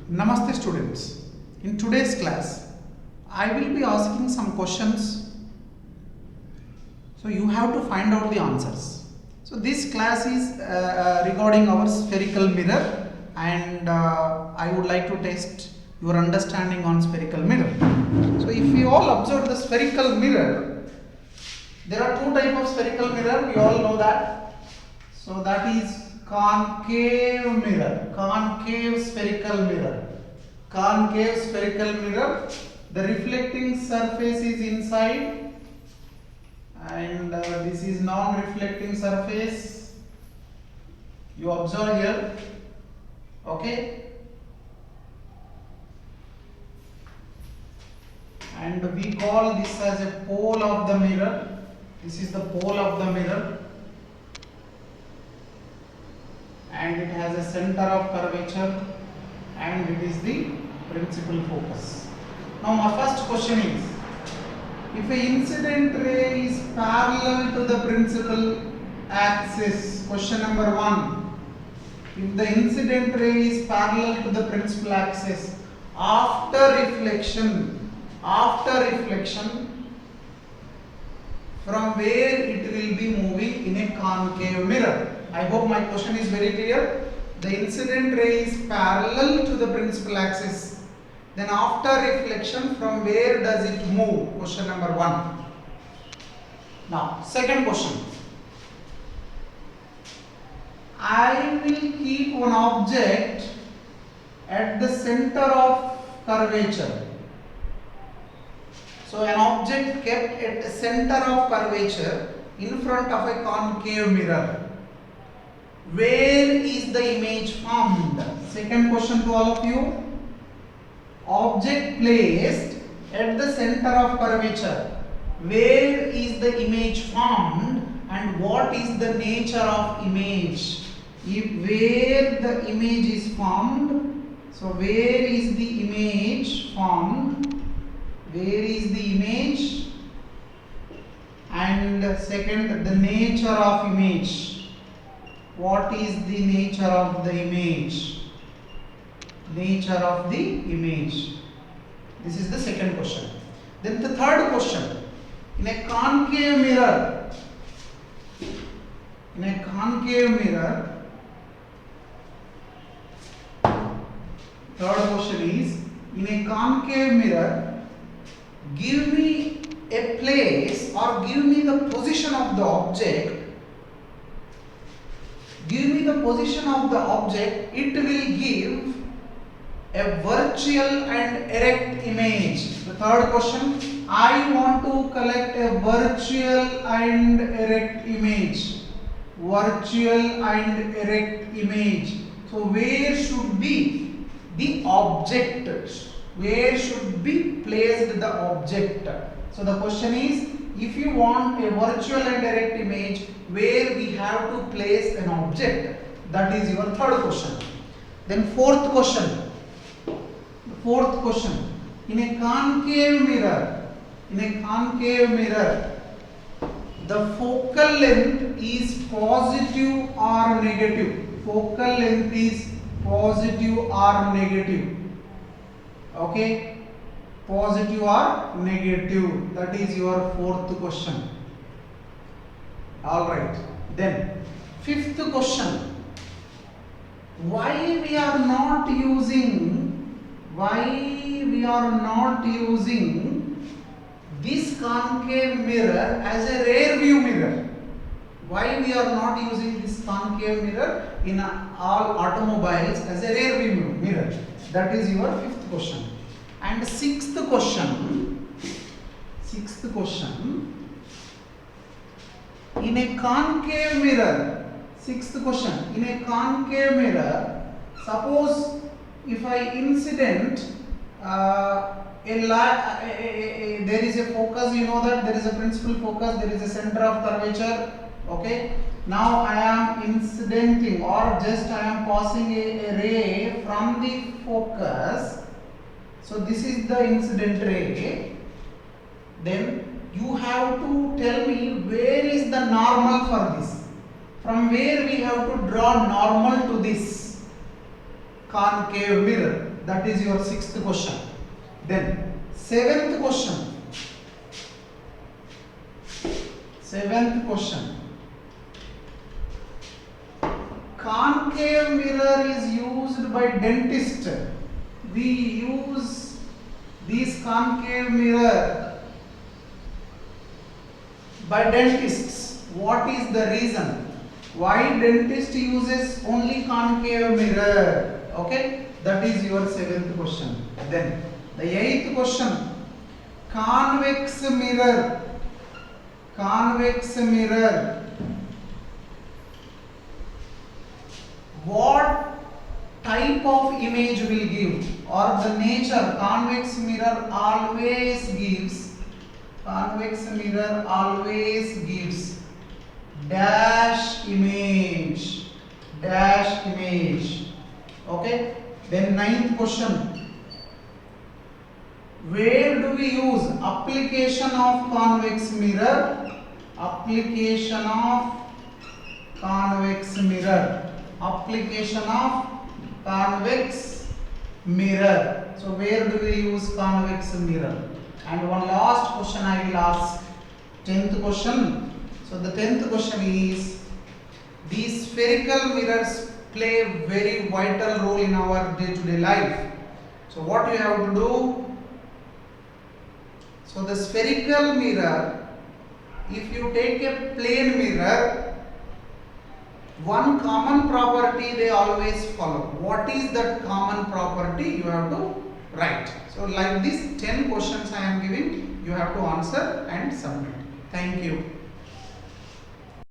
Namaste students. In today's class, I will be asking some questions. So you have to find out the answers. So this class is regarding our spherical mirror, and I would like to test your understanding on spherical mirror. So if we all observe the spherical mirror, there are two types of spherical mirror, we all know that. So that is concave mirror, concave spherical mirror. Concave spherical mirror, the reflecting surface is inside and this is non-reflecting surface. You observe here, okay, and we call this as a pole of the mirror. This is the pole of the mirror, and it has a center of curvature, and it is the principal focus. Now my first question is, if an incident ray is parallel to the principal axis, question number 1, if the incident ray is parallel to the principal axis, after reflection, from where it will be moving in a concave mirror? I hope my question is very clear. The incident ray is parallel to the principal axis. Then after reflection, from where does it move? Question number 1. Now, second question. I will keep one object at the center of curvature. So, an object kept at the center of curvature in front of a concave mirror. Where is the image formed? Second question to all of you. Object placed at the center of curvature. Where is the image formed and what is the nature of image? Where the image is formed, so where is the image formed? Where is the image? And second, the nature of image. What is the nature of the image? Nature of the image. This is the second question. Then the third question. In a concave mirror, third question is, in a concave mirror, give me a place or give me the position of the object. Give me the position of the object, it will give a virtual and erect image. The third question, I want to collect a virtual and erect image. Virtual and erect image. So where should be the object? Where should be placed the object? So the question is, if you want a virtual and erect image, where we have to place an object? That is your third question. Then fourth question. In a concave mirror, the focal length is positive or negative? Focal length is positive or negative? Okay, positive or negative? That is your fourth question. Alright, then fifth question. Why we are not using this concave mirror as a rear view mirror? Why we are not using this concave mirror in all automobiles as a rear view mirror? That is your fifth question. And sixth question, in a concave mirror, suppose if I incident there is a focus, you know that there is a principal focus, there is a center of curvature, okay. Now I am incidenting or just I am passing a ray from the focus. So this is the incident ray. Then you have to tell me where is the normal for this. From where we have to draw normal to this. concave mirror. That is your sixth question. Then seventh question. Seventh question. Concave mirror is used by dentist. We use this concave mirror by dentists. What is the reason? Why dentist uses only concave mirror? Okay, that is your seventh question. Then the eighth question. Convex mirror. Convex mirror. What type of image will give, or the nature? Convex mirror always gives. Convex mirror always gives dash image. Dash image. Okay. Then ninth question. Where do we use application of convex mirror? Application of convex mirror. Application of convex mirror. So where do we use convex mirror? And one last question I will ask. 10th question. So the 10th question is, these spherical mirrors play a very vital role in our day-to-day life. So what you have to do? So the spherical mirror, if you take a plane mirror, one common property they always follow. What is that common property? You have to write. So like this 10 questions I am giving, you have to answer and submit. Thank you.